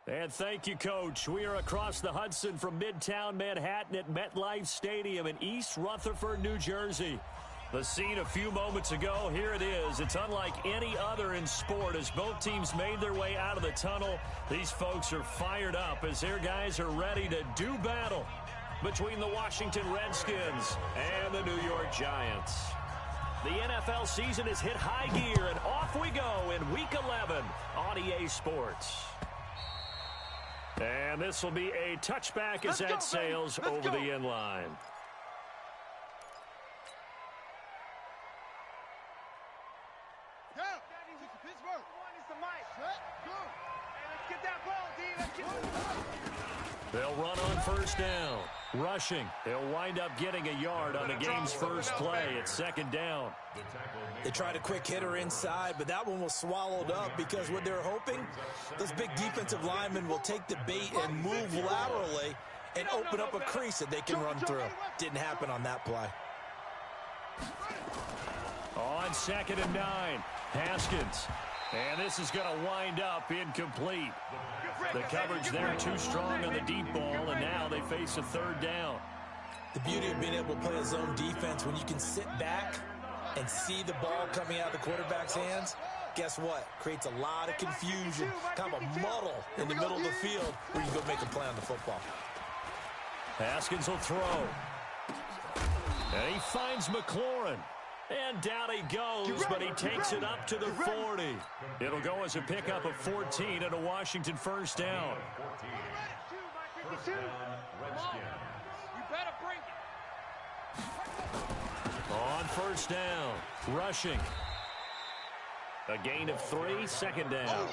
And thank you, Coach. We are across the Hudson from Midtown Manhattan at MetLife Stadium in East Rutherford, New Jersey. The scene a few moments ago, here it is. It's unlike any other in sport as both teams made their way out of the tunnel. These folks are fired up as their guys are ready to do battle between the Washington Redskins and the New York Giants. The NFL season has hit high gear, and off we go in Week 11 on EA Sports. And this will be a touchback as that sails over the end line. They'll run on first down. Rushing. They'll wind up getting a yard on the game's first play. It's second down. They tried a quick hitter inside, but that one was swallowed up because what they're hoping, those big defensive linemen will take the bait and move laterally and open up a crease that they can run through. Didn't happen on that play. On 2nd and 9, Haskins. And this is going to wind up incomplete. The coverage there too strong on the deep ball, and now they face a third down. The beauty of being able to play a zone defense when you can sit back and see the ball coming out of the quarterback's hands, guess what? Creates a lot of confusion, kind of a muddle in the middle of the field where you can go make a play on the football. Haskins will throw. And he finds McLaurin. And down he goes, but he takes it up to the 40. It'll go as a pickup of 14 and a Washington first down. On first down, rushing. A gain of 3, second down.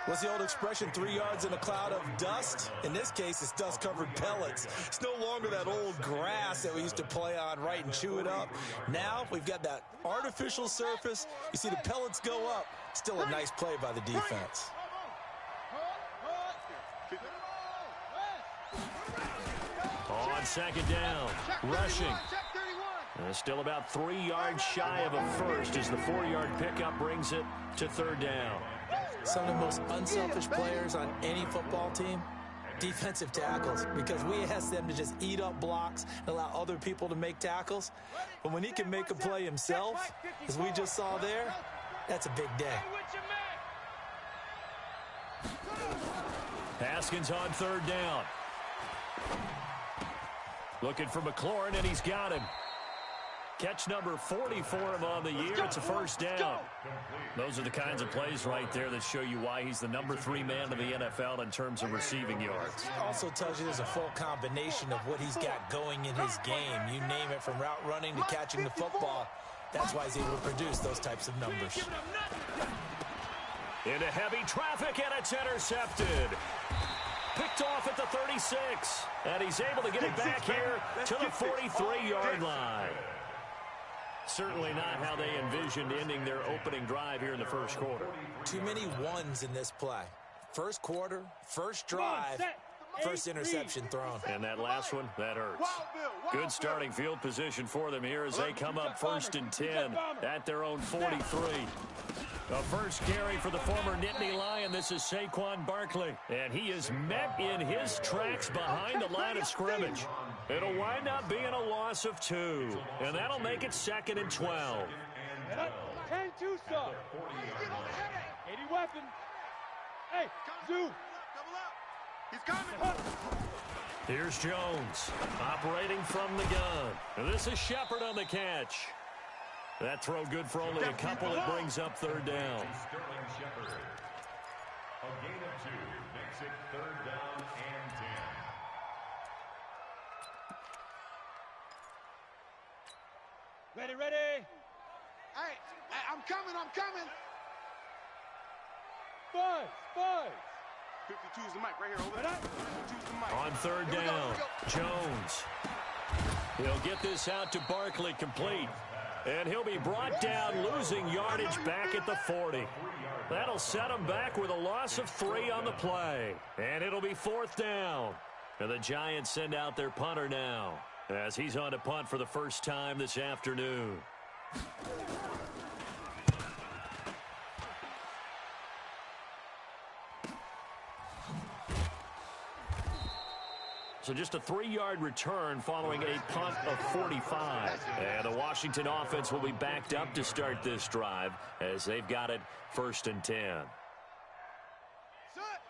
What's the old expression, 3 yards in a cloud of dust? In this case, it's dust-covered pellets. It's no longer that old grass that we used to play on, right, and chew it up. Now we've got that artificial surface. You see the pellets go up. Still a nice play by the defense. On second down, rushing. Still about 3 yards shy of a first as the 4-yard pickup brings it to third down. Some of the most unselfish players on any football team, defensive tackles, because we ask them to just eat up blocks and allow other people to make tackles. But when he can make a play himself, as we just saw there, that's a big day. Haskins on third down. Looking for McLaurin, and he's got him. Catch number 40 for him on the year. It's a first down. Those are the kinds of plays right there that show you why he's the number 3 man in the NFL in terms of receiving yards. Also tells you there's a full combination of what he's got going in his game. You name it, from route running to catching the football. That's why he's able to produce those types of numbers. Into heavy traffic, and it's intercepted. Picked off at the 36. And he's able to get it back here to the 43-yard line. Certainly not how they envisioned ending their opening drive here in the first quarter. Too many ones in this play. First quarter, first drive, first interception thrown. And that last one, that hurts. Good starting field position for them here as they come up 1st and 10 at their own 43. The first carry for the former Nittany Lion. This is Saquon Barkley. And he is met in his tracks behind the line of scrimmage. It'll wind up being a loss of 2. And that'll make it 2nd and 12. 10-2 stuff. 80 weapon. Hey, Zoo. He's coming. Here's Jones operating from the gun. And this is Shepard on the catch. That throw good for only a couple. It brings up third down. Sterling Shepard. A gain of 2 makes it third down and 10. Ready. Hey, I'm coming. Buzz. 52 is the mic right here, over there. 52 is the mic. On third down, Jones. He'll get this out to Barkley, complete. And he'll be brought down, losing yardage back at the 40. That'll set him back with a loss of 3 on the play. And it'll be 4th down. And the Giants send out their punter now, as he's on to punt for the first time this afternoon. So just a 3-yard return following a punt of 45. And the Washington offense will be backed up to start this drive as they've got it 1st and 10.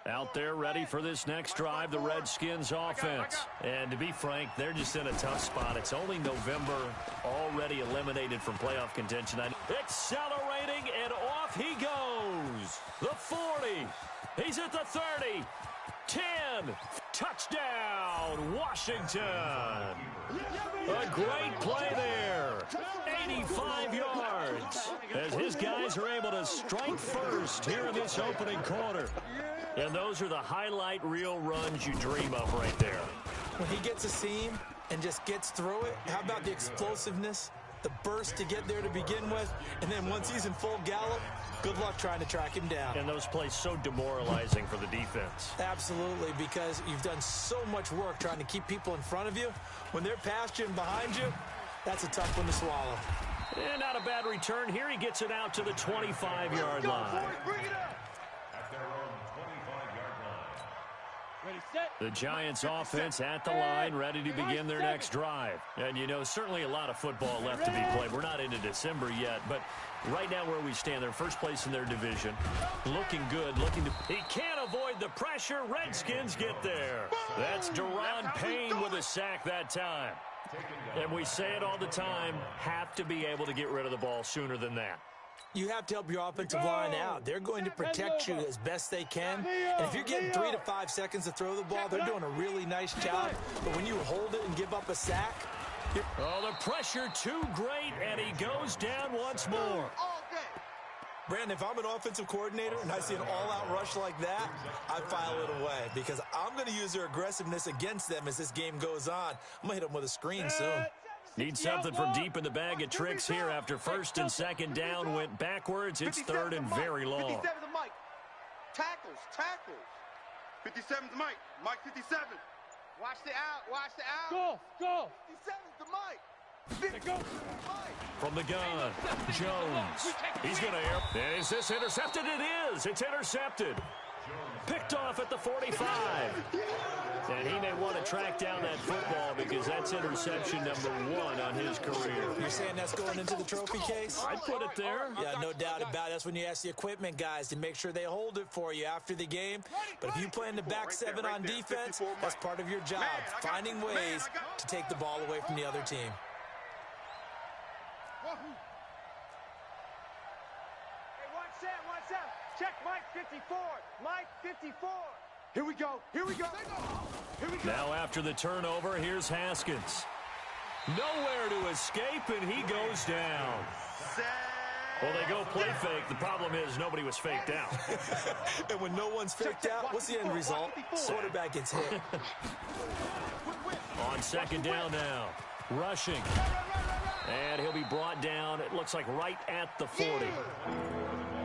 Out there ready for this next drive, the Redskins offense. And to be frank, they're just in a tough spot. It's only November, already eliminated from playoff contention. Accelerating, and off he goes. The 40. He's at the 30. 10. Touchdown, Washington. A great play there. 85 yards. As his guys are able to strike first here in this opening quarter. And those are the highlight reel runs you dream of right there. When he gets a seam and just gets through it, how about the explosiveness, the burst to get there to begin with, and then once he's in full gallop, good luck trying to track him down. And those plays so demoralizing for the defense. Absolutely, because you've done so much work trying to keep people in front of you. When they're past you and behind you, that's a tough one to swallow. And not a bad return here. He gets it out to the 25-yard line. Bring it up. At their own 25-yard line. Ready, set. The Giants offense at the line, ready to begin their next drive. And, you know, certainly a lot of football left to be played. We're not into December yet, but right now where we stand, they're first place in their division. Looking good, looking to... He can't avoid the pressure. Redskins get there. That's Deron Payne with a sack that time. And we say it all the time, have to be able to get rid of the ball sooner than that. You have to help your offensive line out. They're going to protect you as best they can. And if you're getting 3 to 5 seconds to throw the ball, they're doing a really nice job. But when you hold it and give up a sack... Oh, the pressure too great, and he goes down once more. Brandon, if I'm an offensive coordinator and I see an all-out rush like that, I file it away because I'm going to use their aggressiveness against them as this game goes on. I'm going to hit them with a screen soon. Need something from deep in the bag of tricks here after 1st and 2nd down went backwards. It's 3rd and very long. 57's the Mike. Tackles. 57's Mike. Mike 57. Watch the out. Go. 57's the Mike. From the gun, Jones. He's going to air. And is this intercepted? It is. It's intercepted. Picked off at the 45. And he may want to track down that football because that's interception number 1 on his career. You're saying that's going into the trophy case? I'd put it there. Yeah, no doubt about it. That's when you ask the equipment guys to make sure they hold it for you after the game. But if you plan to back 7 on defense, that's part of your job, finding ways to take the ball away from the other team. Hey, watch out. Check Mike 54. Mike 54. Here we go. Now after the turnover, here's Haskins. Nowhere to escape, and he goes down. Well, they go play fake. The problem is nobody was faked out. And when no one's faked out, what's the end result? Quarterback gets hit. On 2nd down now. Rushing. And he'll be brought down, it looks like right at the 40.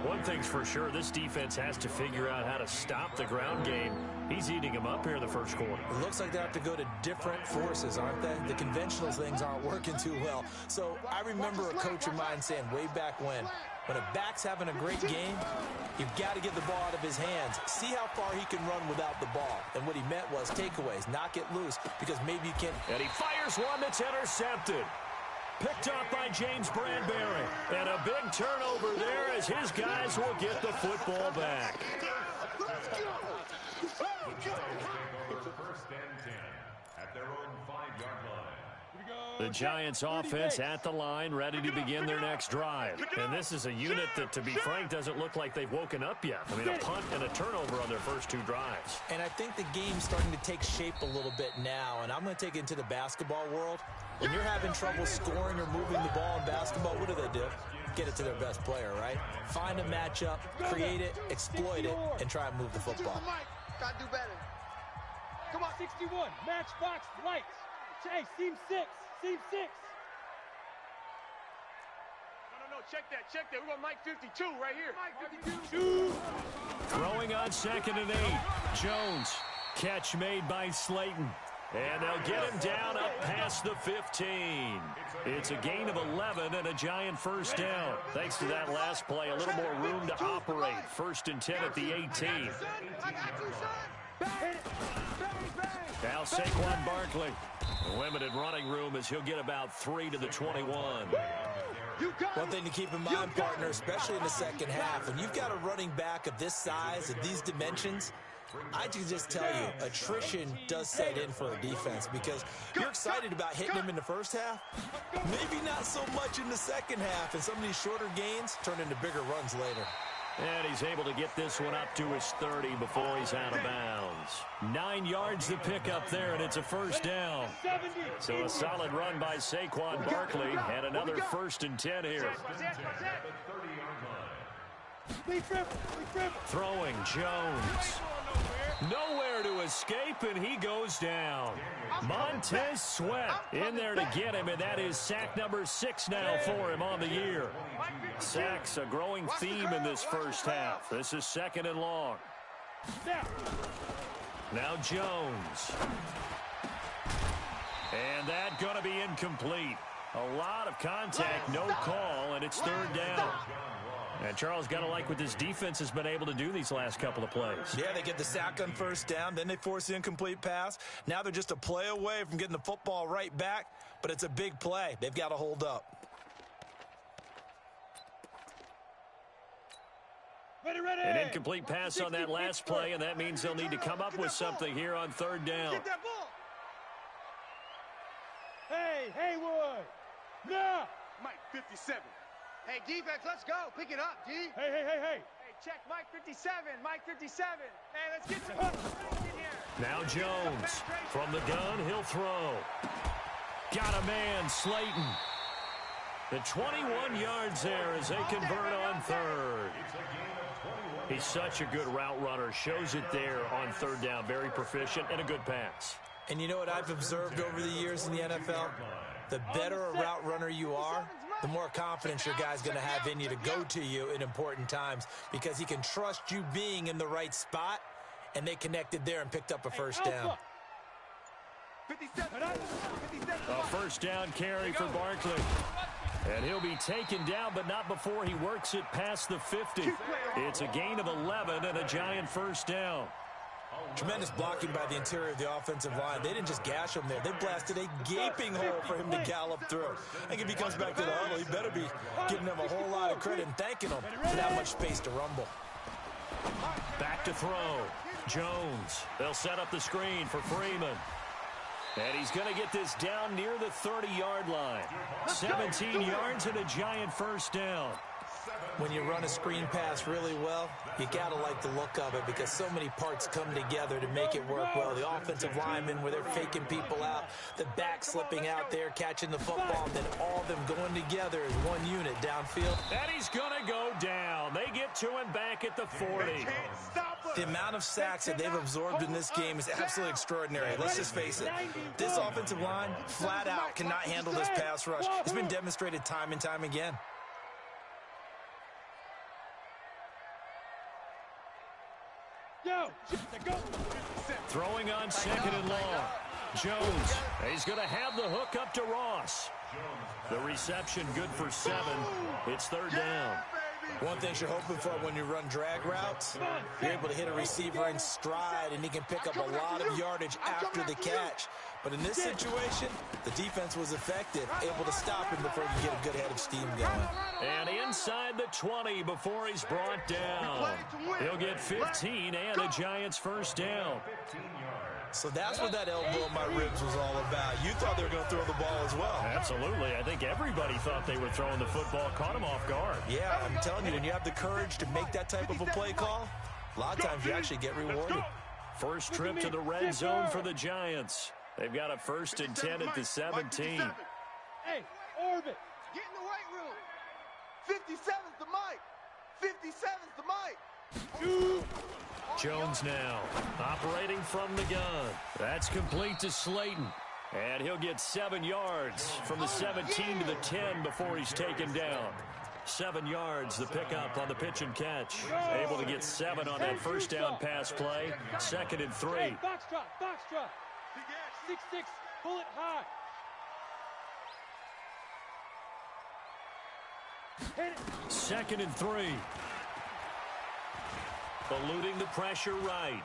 One thing's for sure, this defense has to figure out how to stop the ground game. He's eating them up here in the first quarter. It looks like they have to go to different forces, aren't they? The conventional things aren't working too well. So I remember a coach of mine saying way back when a back's having a great game, you've got to get the ball out of his hands. See how far he can run without the ball. And what he meant was takeaways, knock it loose, because maybe you can't. And he fires one that's intercepted. Picked up by James Bradbury. And a big turnover there as his guys will get the football back. The Giants offense at the line, ready to begin their next drive. And this is a unit that, to be frank, doesn't look like they've woken up yet. I mean, a punt and a turnover on their first 2 drives. And I think the game's starting to take shape a little bit now, and I'm going to take it into the basketball world. When you're having trouble scoring or moving the ball in basketball, what do? Get it to their best player, right? Find a matchup, create it, exploit it, and try and move the football. Gotta do better. Come on, 61. Matchbox lights. Hey, seam 6. No, check that. We got Mike 52 right here. Mike 52. Throwing on 2nd and 8. Jones. Catch made by Slayton. And they'll get him down up past the 15. It's a gain of 11 and a Giant first down. Thanks to that last play, a little more room to operate. 1st and 10 at the 18. Now Saquon Barkley. Limited running room as he'll get about 3 to the 21. One thing to keep in mind, partner, especially in the second half, when you've got a running back of this size, of these dimensions, I can just tell you, attrition does set in for a defense because you're excited about hitting him in the first half. Maybe not so much in the second half, and some of these shorter gains turn into bigger runs later. And he's able to get this one up to his 30 before he's out of bounds. 9 yards to pick up there, and it's a first down. So a solid run by Saquon Barkley, and another 1st and 10 here. Throwing Jones. Nowhere to escape, and he goes down. Montez Sweat in there to get him, and that is sack number 6 now for him on the year. Sacks, a growing theme in this first half. This is 2nd and long. Now Jones. And that going to be incomplete. A lot of contact, no call, and it's 3rd down. And Charles, got to like what this defense has been able to do these last couple of plays. Yeah, they get the sack on 1st down, then they force the incomplete pass. Now they're just a play away from getting the football right back, but it's a big play. They've got to hold up. An incomplete pass on that last play, and that means they'll need to come up with something here on 3rd down. Hey, Haywood! No! Mike 57. Hey, defense, let's go. Pick it up, D. Hey! Hey, check Mike 57, Mike 57. Hey, let's get some in here. Now Jones. From the gun, he'll throw. Got a man, Slayton. The 21 yards there as they convert on 3rd. He's such a good route runner. Shows it there on 3rd down. Very proficient and a good pass. And you know what I've observed over the years in the NFL? The better a route runner you are, the more confidence your guy's going to have in you to go to you in important times because he can trust you being in the right spot, and they connected there and picked up a 1st down. A 1st down carry for Barkley. And he'll be taken down, but not before he works it past the 50. It's a gain of 11 and a giant 1st down. Tremendous blocking by the interior of the offensive line. They didn't just gash him there. They blasted a gaping hole for him to gallop through. I think if he comes back to the huddle, he better be giving them a whole lot of credit and thanking them for that much space to rumble. Back to throw. Jones. They'll set up the screen for Freeman. And he's going to get this down near the 30-yard line. 17 yards and a giant 1st down. When you run a screen pass really well, you got to like the look of it because so many parts come together to make it work well. The offensive linemen where they're faking people out, the back slipping out there, catching the football, and then all of them going together as one unit downfield. And he's going to go down. They get to him back at the 40. The amount of sacks that they've absorbed in this game is absolutely extraordinary. Let's just face it. This offensive line, flat out, cannot handle this pass rush. It's been demonstrated time and time again. Throwing on 2nd and long. Jones. He's going to have the hook up to Ross. The reception good for 7. It's 3rd down. One thing you're hoping for when you run drag routes, you're able to hit a receiver in stride, and he can pick up a lot of yardage after the catch. But in this situation, the defense was effective, able to stop him before he could get a good head of steam going. And inside the 20 before he's brought down. He'll get 15 and a Giants 1st down. So that's what that elbow in my ribs was all about. You thought they were going to throw the ball as well. Absolutely. I think everybody thought they were throwing the football, caught him off guard. Yeah, I'm telling you, when you have the courage to make that type of a play call, a lot of times you actually get rewarded. First trip to the red zone for the Giants. They've got a 1st and 10 at the 17. Hey, Orbit. Get in the weight room. 57's the mic. 57's the mic. Jones now operating from the gun. That's complete to Slayton. And he'll get 7 yards from the 17 to the 10 before he's taken down. 7 yards, the pickup on the pitch and catch. Able to get 7 on that 1st down pass play. 2nd and 3. Hey, box drop. 6-6, pull it high. Hit it. 2nd and 3. Eluding the pressure right.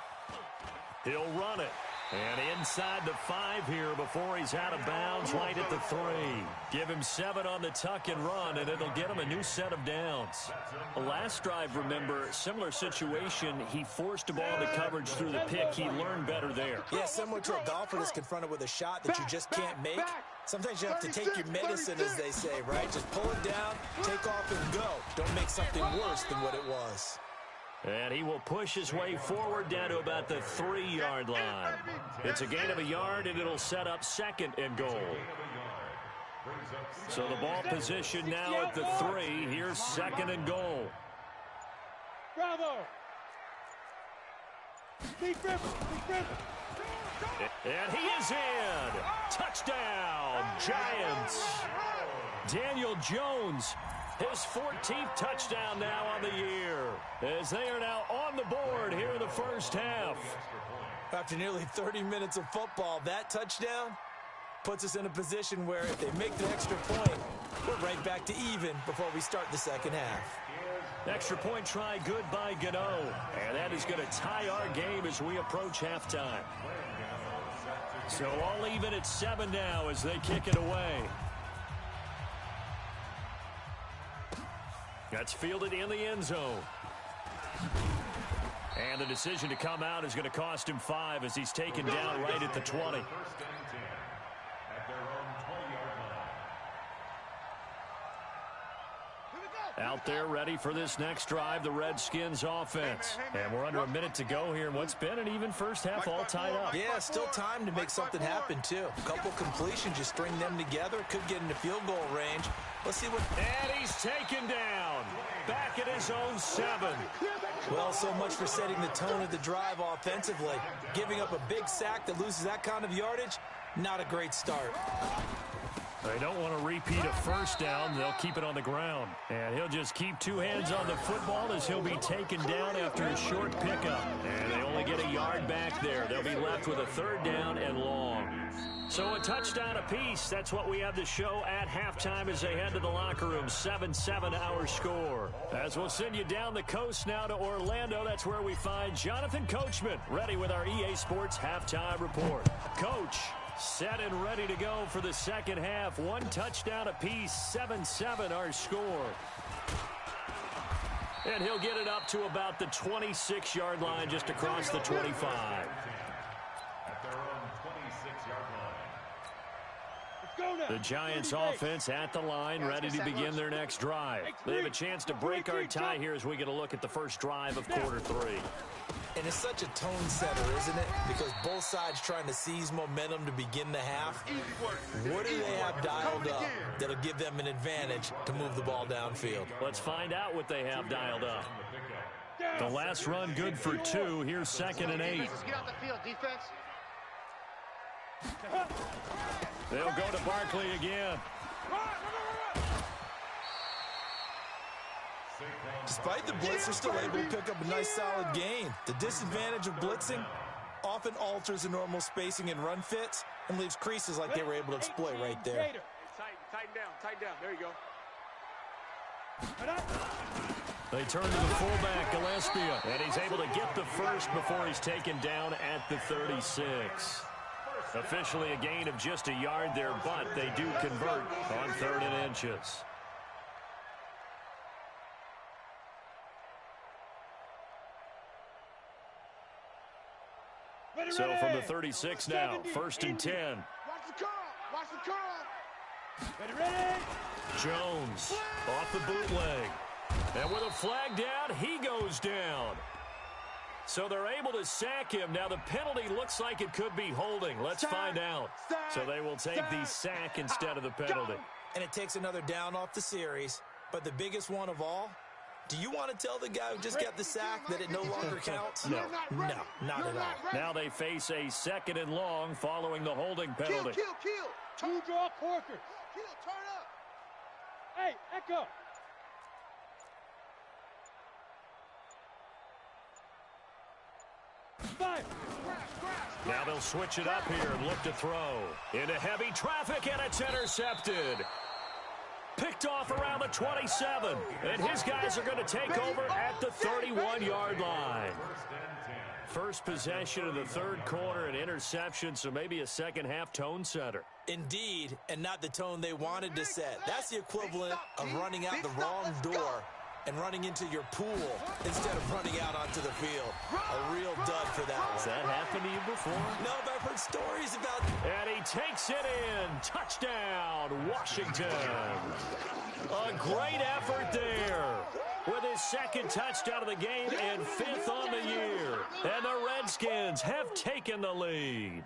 He'll run it. And inside the 5 here before he's out of bounds right at the 3. Give him 7 on the tuck and run, and it'll get him a new set of downs. The last drive, remember, similar situation. He forced a ball into coverage through the pick. He learned better there. Yeah, similar to a golfer that's confronted with a shot that you just can't make. Sometimes you have to take your medicine, as they say, right? Just pull it down, take off, and go. Don't make something worse than what it was. And he will push his way forward down to about the 3-yard line. It's a gain of a yard, and it'll set up 2nd and goal. So the ball position now at the 3. Here's 2nd and goal. Bravo! And he is in. Touchdown, Giants. Daniel Jones, his 14th touchdown now on the year, as they are now on the board here in the first half. After nearly 30 minutes of football, that touchdown puts us in a position where if they make the extra point, we're right back to even before we start the second half. Extra point try good by Gano, and that is going to tie our game as we approach halftime. So all even at 7 now as they kick it away. That's fielded in the end zone. And the decision to come out is going to cost him 5 as he's taken down right at the 20. Out there ready for this next drive, the Redskins offense. And we're under a minute to go here in what's been an even first half, all tied up. Yeah, still time to make something happen, too. A couple completions, you string them together, could get into field goal range. Let's see what... And he's taken down. Back at his own 7. Well, so much for setting the tone of the drive offensively. Giving up a big sack that loses that kind of yardage, not a great start. They don't want to repeat a first down. They'll keep it on the ground. And he'll just keep 2 hands on the football as he'll be taken down after a short pickup. And they only get a yard back there. They'll be left with a 3rd down and long. So a touchdown apiece. That's what we have to show at halftime as they head to the locker room. 7-7 our score. As we'll send you down the coast now to Orlando. That's where we find Jonathan Coachman ready with our EA Sports halftime report. Coach, set and ready to go for the second half. 1 touchdown apiece, 7-7 our score. And he'll get it up to about the 26-yard line just across the 25. At their own 26-yard line. The Giants offense at the line, ready to begin their next drive. They have a chance to break our tie here as we get a look at the first drive of quarter 3. And it's such a tone setter, isn't it? Because both sides trying to seize momentum to begin the half. What do they have dialed up that'll give them an advantage to move the ball downfield? Let's find out what they have dialed up. The last run good for 2. Here's 2nd and 8. Get off the field, defense. They'll go to Barkley again. Despite the blitz, they're still able to pick up a nice solid gain. The disadvantage of blitzing often alters the normal spacing and run fits and leaves creases like they were able to exploit right there. Tighten down. There you go. They turn to the fullback, Gillespie, and he's able to get the first before he's taken down at the 36. Officially a gain of just a yard there, but they do convert on 3rd and inches. So from the 36 now, 1st and 10. Watch the curl. Ready. Jones off the bootleg. And with a flag down, he goes down. So they're able to sack him. Now the penalty looks like it could be holding. Let's find out. So they will take the sack instead of the penalty. And it takes another down off the series. But the biggest one of all, do you want to tell the guy who just got the sack that it no longer counts? No. No, not at all. Now they face a 2nd and long following the holding penalty. Kill. 2 draw quarters. Kill, turn up. Hey, Echo. Now they'll switch it up here and look to throw. Into heavy traffic, and it's intercepted. Picked off around the 27. And his guys are going to take over at the 31-yard line. First possession of the third quarter, an interception, so maybe a second-half tone setter. Indeed, and not the tone they wanted to set. That's the equivalent of running out the wrong door and running into your pool instead of running out onto the field. A real dud for that one. Has that happened to you before? No, but I've heard stories about... And he takes it in. Touchdown, Washington. A great effort there. With his second touchdown of the game and fifth on the year. And the Redskins have taken the lead.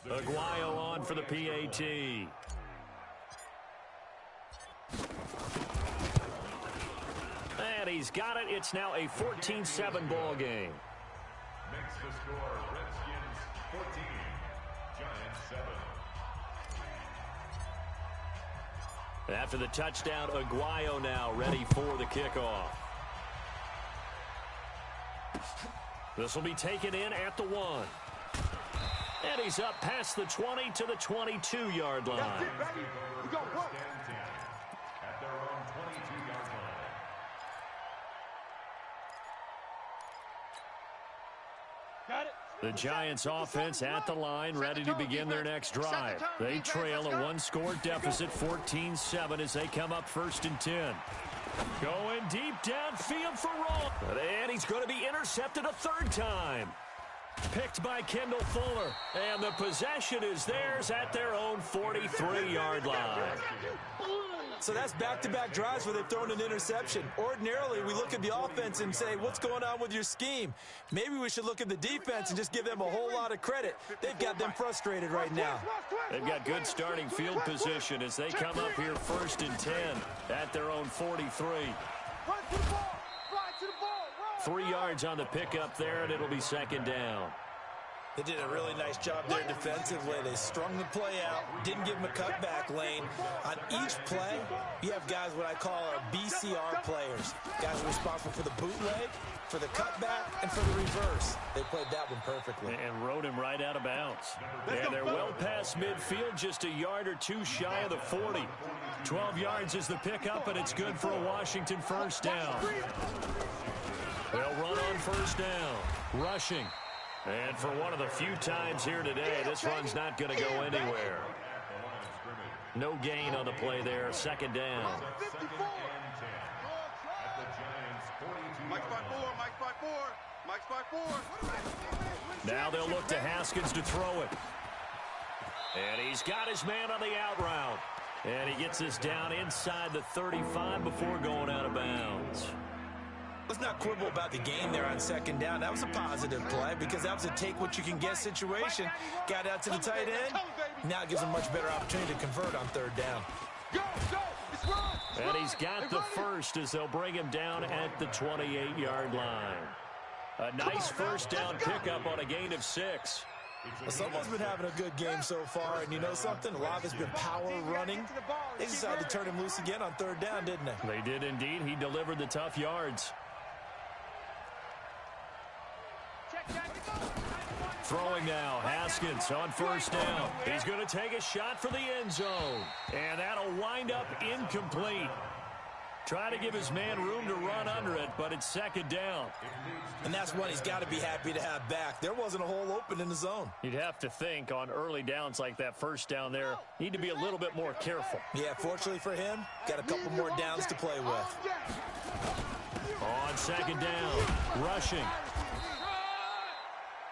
Aguayo on for the PAT. And he's got it. It's now a 14-7 ball game. Makes the score Redskins 14, Giants 7. After the touchdown, Aguayo now ready for the kickoff. This will be taken in at the 1. And he's up past the 20 to the 22-yard line. That's it, baby. We go work. At their own 22-yard line. Got it. The Giants offense at the line, ready to begin their next drive. They trail a one-score deficit, 14-7, as they come up 1st and 10. Going deep downfield for Roll. And he's going to be intercepted a third time. Picked by Kendall Fuller. And the possession is theirs at their own 43-yard line. So that's back-to-back drives where they've thrown an interception. Ordinarily, we look at the offense and say, what's going on with your scheme? Maybe we should look at the defense and just give them a whole lot of credit. They've got them frustrated right now. They've got good starting field position as they come up here 1st and 10 at their own 43. 3 yards on the pickup there, and it'll be 2nd down. They did a really nice job there defensively. They strung the play out, didn't give them a cutback lane. On each play, you have guys what I call our BCR players. Guys are responsible for the bootleg, for the cutback, and for the reverse. They played that one perfectly. And rode him right out of bounds. And they're well past midfield, just a yard or two shy of the 40. 12 yards is the pickup, and it's good for a Washington first down. They'll run on first down. Rushing. And for one of the few times here today, this run's not going to go anywhere. No gain on the play there. 2nd down. Mike's by 4, Mike's by 4, Mike's by 4. Now they'll look to Haskins to throw it. And he's got his man on the out route. And he gets this down inside the 35 before going out of bounds. Let's not quibble about the game there on 2nd down. That was a positive play because that was a take-what-you-can-get situation. Got out to the tight end. Now it gives them much better opportunity to convert on 3rd down. And he's got the first as they'll bring him down at the 28-yard line. A nice first down pickup on a gain of 6. Well, someone's been having a good game so far, and you know something? A lot of it's been power running. They decided to turn him loose again on 3rd down, didn't they? They did indeed. He delivered the tough yards. Throwing now, Haskins on first down. He's going to take a shot for the end zone. And that'll wind up incomplete. Try to give his man room to run under it, but it's 2nd down. And that's one he's got to be happy to have back. There wasn't a hole open in the zone. You'd have to think on early downs like that first down there, need to be a little bit more careful. Yeah, fortunately for him, got a couple more downs to play with. On 2nd down, rushing.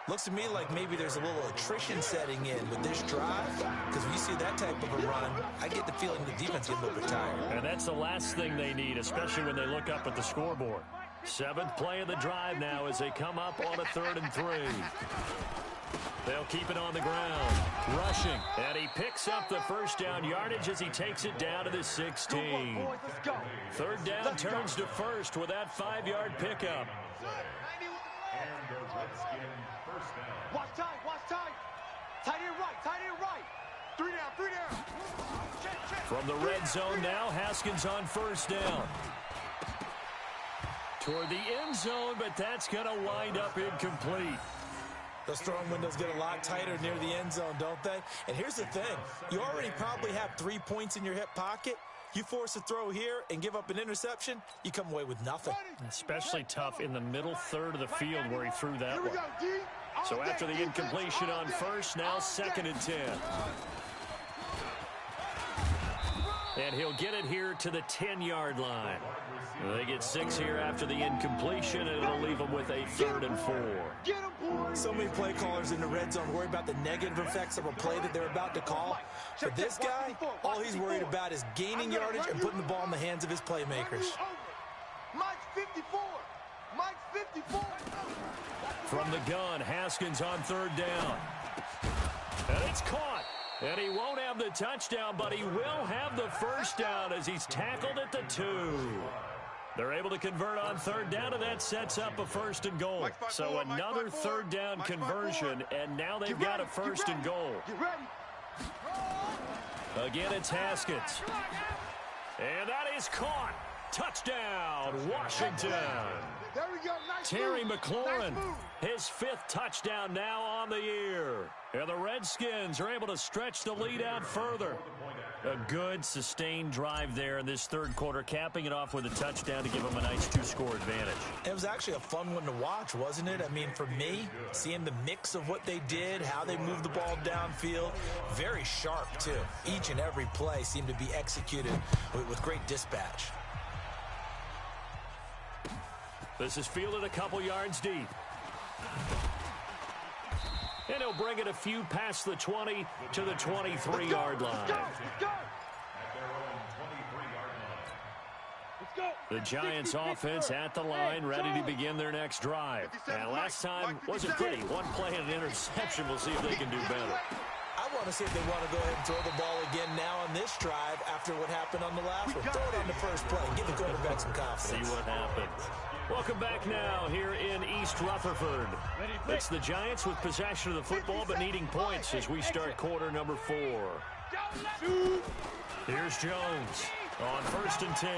Looks to me like maybe there's a little attrition setting in with this drive, because when you see that type of a run, I get the feeling the defense gets a little bit tired. And that's the last thing they need, especially when they look up at the scoreboard. 7th play of the drive now as they come up on a 3rd and 3. They'll keep it on the ground. Rushing. And he picks up the first down yardage as he takes it down to the 16. 3rd down turns to 1st with that 5-yard pickup. And the Redskin first down. Watch time, watch time. Tight end right, tight end right. 3 down, 3 down. Check. From the red zone now, Haskins on first down. Toward the end zone, but that's going to wind up incomplete. Those throwing windows get a lot tighter near the end zone, don't they? And here's the thing. You already probably have 3 points in your hip pocket. You force a throw here and give up an interception, you come away with nothing. Especially tough in the middle third of the field where he threw that one. So after the incompletion on first, now 2nd and 10. And he'll get it here to the 10-yard line. They get 6 here after the incompletion, and it'll leave them with a 3rd and 4. So many play callers in the red zone worry about the negative effects of a play that they're about to call. For this guy, all he's worried about is gaining yardage and putting the ball in the hands of his playmakers. Mike's 54. Mike's 54. From the gun, Haskins on 3rd down. And it's caught. And he won't have the touchdown, but he will have the first down as he's tackled at the 2. They're able to convert on 3rd down, and that sets up a 1st and goal. So another 3rd down conversion, and now they've got a 1st and goal. Again, it's Haskins. And that is caught. Touchdown, Washington. There we go. Nice Terry move. McLaurin, Nice move. his 5th touchdown now on the year. And the Redskins are able to stretch the lead out further. A good, sustained drive there in this 3rd quarter, capping it off with a touchdown to give them a nice 2-score advantage. It was actually a fun one to watch, wasn't it? I mean, for me, seeing the mix of what they did, how they moved the ball downfield, very sharp, too. Each and every play seemed to be executed with great dispatch. This is fielded a couple yards deep. And he'll bring it a few past the 20 to the 23-yard line. Let's go. The Giants offense at the line, ready to begin their next drive. And last time wasn't pretty. One play and an interception. We'll see if they can do better. I want to see if they want to go ahead and throw the ball again now on this drive after what happened on the last one. Throw it on the first play and give the quarterback some confidence. See what happens. Welcome back now here in East Rutherford. It's the Giants with possession of the football but needing points as we start quarter number 4. Here's Jones on 1st and 10.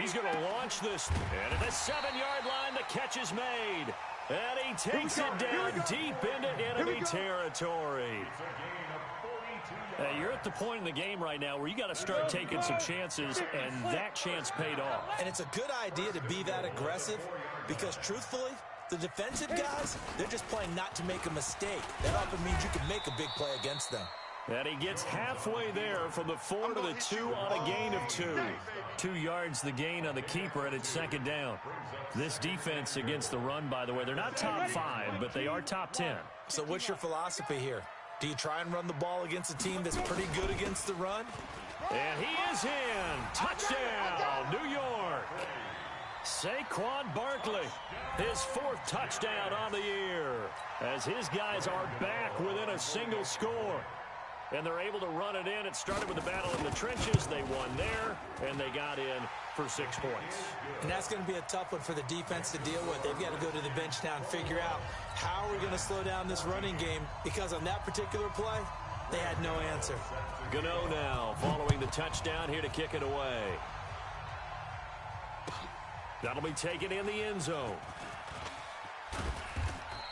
He's going to launch this. And at the 7-yard line, the catch is made. And he takes it down deep into enemy territory. You're at the point in the game right now where you got to start taking some chances, and that chance paid off. And it's a good idea to be that aggressive because, truthfully, the defensive guys, they're just playing not to make a mistake. That often means you can make a big play against them. And he gets halfway there from the 4 to the 2 on a gain of 2. 2 yards the gain on the keeper, and it's 2nd down. This defense against the run, by the way, they're not top 5, but they are top 10. So what's your philosophy here? Do you try and run the ball against a team that's pretty good against the run? And he is in. Touchdown, New York. Saquon Barkley, his 4th touchdown on the year, as his guys are back within a single score. And they're able to run it in. It started with a battle in the trenches. They won there, and they got in for 6 points. And that's going to be a tough one for the defense to deal with. They've got to go to the bench now and figure out how are we going to slow down this running game, because on that particular play, they had no answer. Gano now following the touchdown here to kick it away. That'll be taken in the end zone.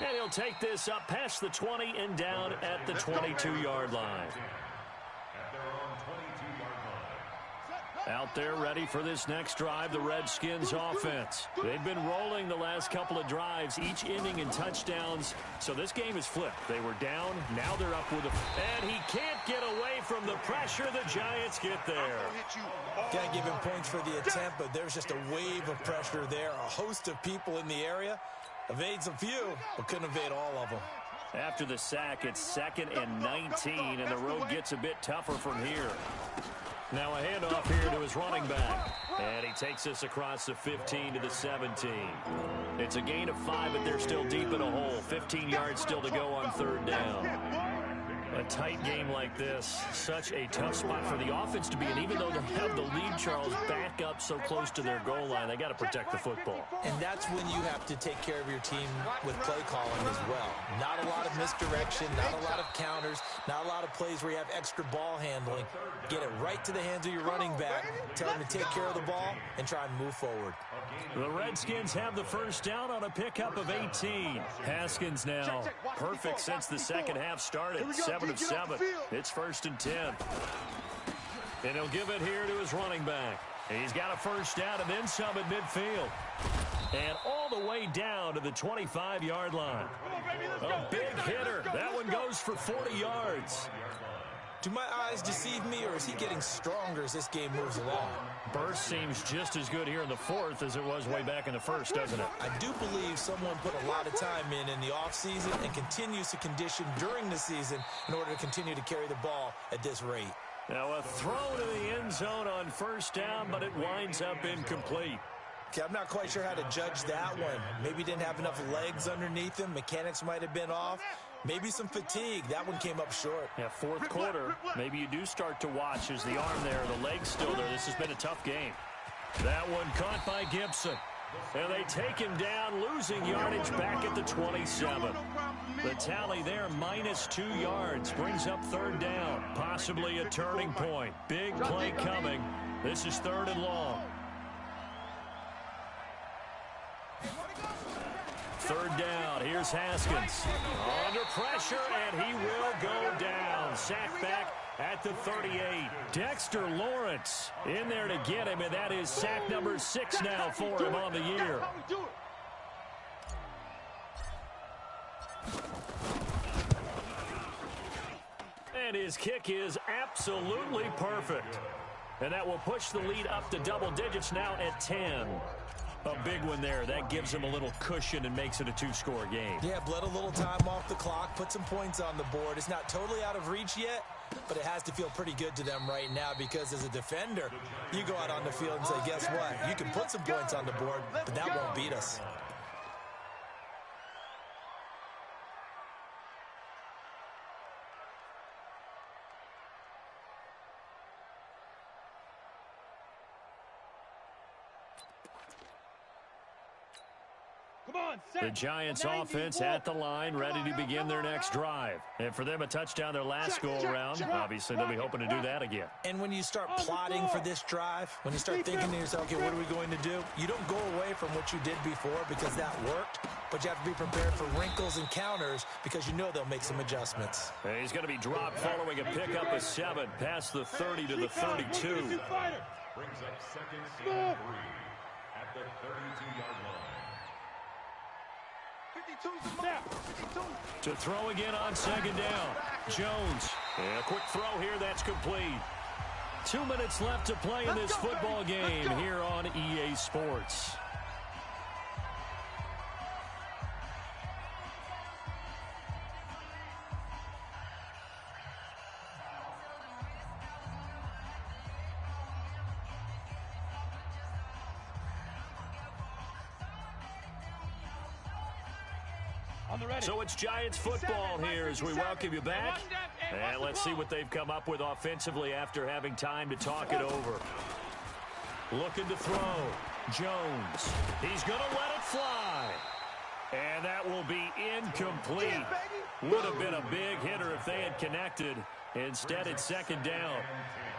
And he'll take this up past the 20 and down at the 22-yard line. Out there ready for this next drive, the Redskins offense. They've been rolling the last couple of drives, each inning in touchdowns. So this game is flipped. They were down, now they're up with a... And he can't get away from the pressure. The Giants get there. Got to give him points for the attempt, but there's just a wave of pressure there. A host of people in the area. Evades a few, but couldn't evade all of them. After the sack, it's 2nd and 19, and the road gets a bit tougher from here. Now a handoff here to his running back. And he takes this across the 15 to the 17. It's a gain of 5, but they're still deep in a hole. 15 yards still to go on 3rd down. A tight game like this, such a tough spot for the offense to be in. Even though they have the lead, Charles, back up so close to their goal line, they got to protect the football. And that's when you have to take care of your team with play calling as well. Not a lot of misdirection, not a lot of counters, not a lot of plays where you have extra ball handling. Get it right to the hands of your running back, tell him to take care of the ball, and try and move forward. The Redskins have the first down on a pickup of 18. Haskins now perfect since the second half started. 7 of 7. It's 1st and 10. And he'll give it here to his running back. He's got a first down and then some at midfield. And all the way down to the 25-yard line. A big hitter. That one goes for 40 yards. Do my eyes deceive me, or is he getting stronger as this game moves along? Burst seems just as good here in the fourth as it was way back in the first, doesn't it? I do believe someone put a lot of time in the offseason and continues to condition during the season in order to continue to carry the ball at this rate. Now a throw to the end zone on first down, but it winds up incomplete. Okay, I'm not quite sure how to judge that one. Maybe he didn't have enough legs underneath him. Mechanics might have been off. Maybe some fatigue. That one came up short. Yeah, fourth quarter, maybe you do start to watch as the arm there, the leg's still there. This has been a tough game. That one caught by Gibson. And they take him down, losing yardage back at the 27. The tally there, -2 yards, brings up 3rd down. Possibly a turning point. Big play coming. This is 3rd and long. 3rd down. Here's Haskins. Under pressure, and he will go down. Sacked back at the 38. Dexter Lawrence in there to get him, and that is sack number 6 now for him on the year. And his kick is absolutely perfect. And that will push the lead up to double digits now at 10. A big one there. That gives him a little cushion and makes it a 2-score game. Yeah, bled a little time off the clock, put some points on the board. It's not totally out of reach yet, but it has to feel pretty good to them right now because as a defender, you go out on the field and say, guess what? You can put some points on the board, but that won't beat us. The Giants offense at the line, ready to begin their next drive. And for them, a touchdown their last go-around. Obviously, they'll be hoping to do that again. And when you start plotting for this drive, when you start thinking to yourself, okay, what are we going to do? You don't go away from what you did before because that worked, but you have to be prepared for wrinkles and counters because you know they'll make some adjustments. And he's going to be dropped following a pickup of 7 past the 30 to the 32. Brings up 2nd and 3 at the 32-yard line. To throw again on 2nd down. Jones. And a quick throw here. That's complete. 2 minutes left to play in this football game here on EA Sports. So it's Giants football here as we welcome you back. And let's see what they've come up with offensively after having time to talk it over. Looking to throw. Jones. He's going to let it fly. And that will be incomplete. Would have been a big hitter if they had connected. Instead, it's 2nd down.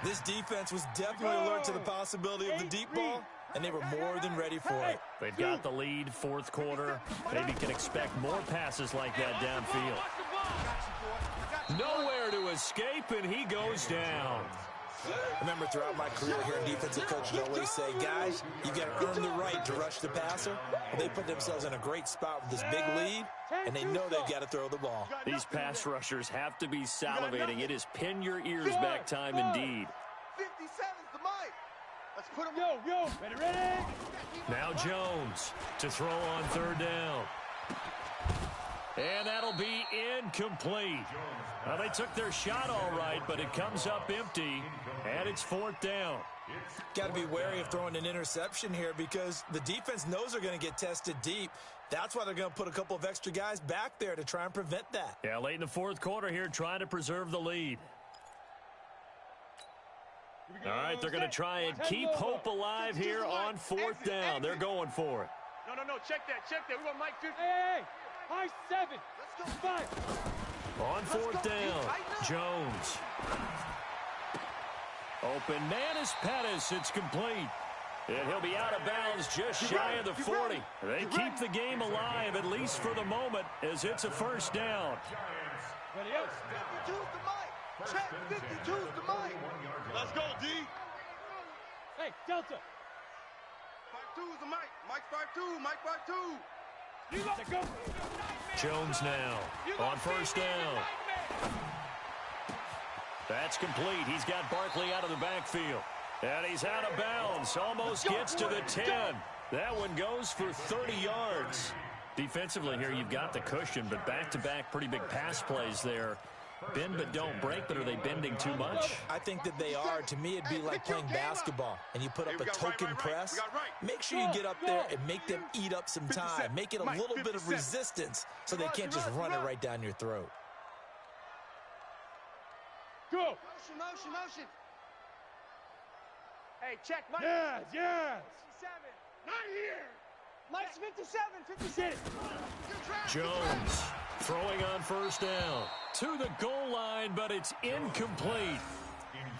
This defense was definitely alert to the possibility of the deep ball, and they were more than ready for it. They've got the lead, 4th quarter. Maybe can expect more passes like that downfield. Nowhere to escape, and he goes down. I remember throughout my career here, defensive coaches always say, guys, you've got to earn the right to rush the passer. Well, they put themselves in a great spot with this big lead, and they know they've got to throw the ball. These pass rushers have to be salivating. It is pin your ears back time indeed. 57's the mic. Let's put him. Yo, ready? Now Jones to throw on 3rd down. And that'll be incomplete. Well, they took their shot all right, but it comes up empty, and it's 4th down. Got to be wary of throwing an interception here because the defense knows they're going to get tested deep. That's why they're going to put a couple of extra guys back there to try and prevent that. Yeah, late in the 4th quarter here, trying to preserve the lead. All right, they're going to try and keep hope alive here on 4th down. They're going for it. No, check that. We want Mike 50. Hey, high 7. Let's go. 5. On 4th down, Jones. Open man is Pettis. It's complete. And he'll be out of bounds just shy of the 40. They keep the game alive, at least for the moment, as it's a 1st down. Ready up. 52's the Mike. Check, 52's the Mike. Let's go, D. Hey, Delta. 5-2's the Mike. Mike 5-2. Mike 5-2. Let's go. Jones now on 1st down. That's complete. He's got Barkley out of the backfield. And he's out of bounds. Almost gets to the 10. That one goes for 30 yards. Defensively here, you've got the cushion, but back-to-back pretty big pass plays there. Bend but don't break, but are they bending too much? I think that they are. To me, it'd be like playing basketball, and you put up a token press. Make sure you get up there and make them eat up some time. Make it a little bit of resistance so they can't just run it right down your throat. Go. Motion. Hey, check Mike. Yes. 57. Not here. Mike's 57. Jones throwing on 1st down to the goal line, but it's incomplete.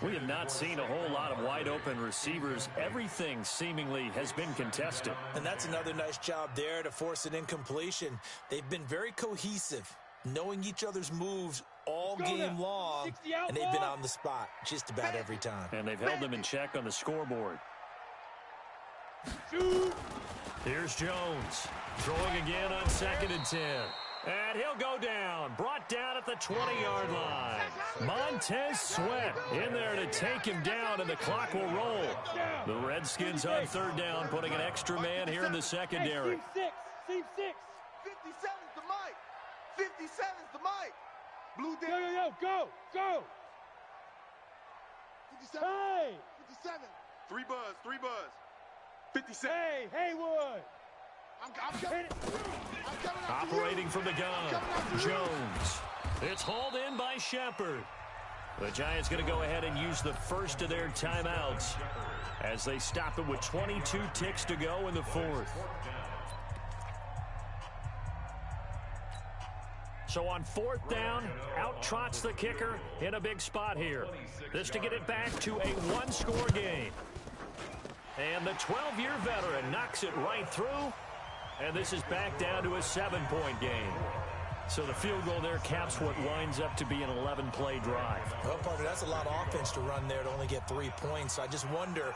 We have not seen a whole lot of wide open receivers. Everything seemingly has been contested. And that's another nice job there to force an incompletion. They've been very cohesive, knowing each other's moves all game long, and they've been on the spot just about every time. And they've held them in check on the scoreboard. Here's Jones throwing again on 2nd and 10. And he'll go down, brought down at the 20-yard line. Montez Sweat in there to take him down, and the clock will roll. The Redskins on 3rd down, putting an extra man here in the secondary. Team 6. 57's the Mike. 57's the Mike. Blue down. Go. 57. Hey. 57. 3 buzz. 57. Hey, Haywood. I'm coming. Operating from the gun, Jones. It's hauled in by Shepard. The Giants going to go ahead and use the first of their timeouts as they stop it with 22 ticks to go in the 4th. So on 4th down, out trots the kicker in a big spot here. This to get it back to a 1-score game. And the 12-year veteran knocks it right through. And this is back down to a 7-point game. So the field goal there caps what winds up to be an 11-play drive. Well, partner, that's a lot of offense to run there to only get 3 points. So I just wonder,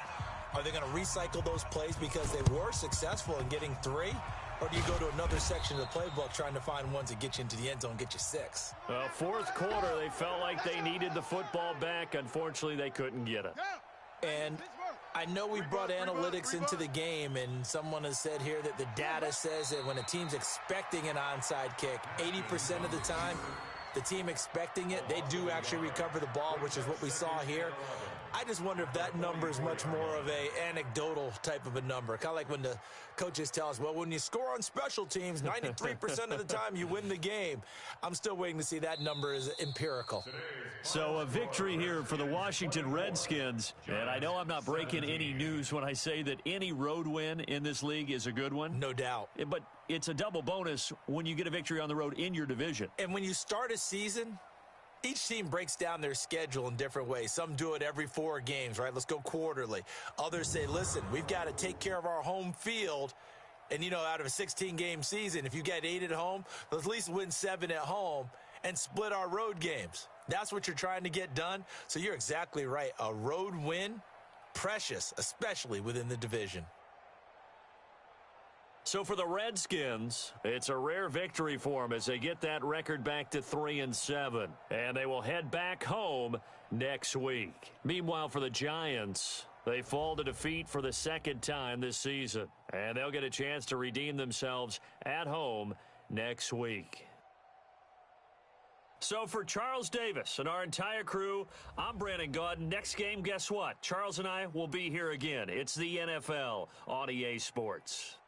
are they going to recycle those plays because they were successful in getting 3? Or do you go to another section of the playbook trying to find ones that get you into the end zone, get you 6? Well, 4th quarter, they felt like they needed the football back. Unfortunately, they couldn't get it. And I know we brought analytics into the game, and someone has said here that the data says that when a team's expecting an onside kick, 80% of the time, the team expecting it, they do actually recover the ball, which is what we saw here. I just wonder if that number is much more of a anecdotal type of a number. Kind of like when the coaches tell us, well, when you score on special teams, 93% of the time you win the game. I'm still waiting to see that number is empirical. So a victory here for the Washington Redskins. And I know I'm not breaking any news when I say that any road win in this league is a good one. No doubt. But it's a double bonus when you get a victory on the road in your division. And when you start a season, each team breaks down their schedule in different ways. Some do it every 4 games, right? Let's go quarterly. Others say, listen, we've got to take care of our home field. And, you know, out of a 16-game season, if you get 8 at home, let's at least win 7 at home and split our road games. That's what you're trying to get done. So you're exactly right. A road win, precious, especially within the division. So for the Redskins, it's a rare victory for them as they get that record back to 3-7. And they will head back home next week. Meanwhile, for the Giants, they fall to defeat for the 2nd time this season. And they'll get a chance to redeem themselves at home next week. So for Charles Davis and our entire crew, I'm Brandon Gaudin. Next game, guess what? Charles and I will be here again. It's the NFL on EA Sports.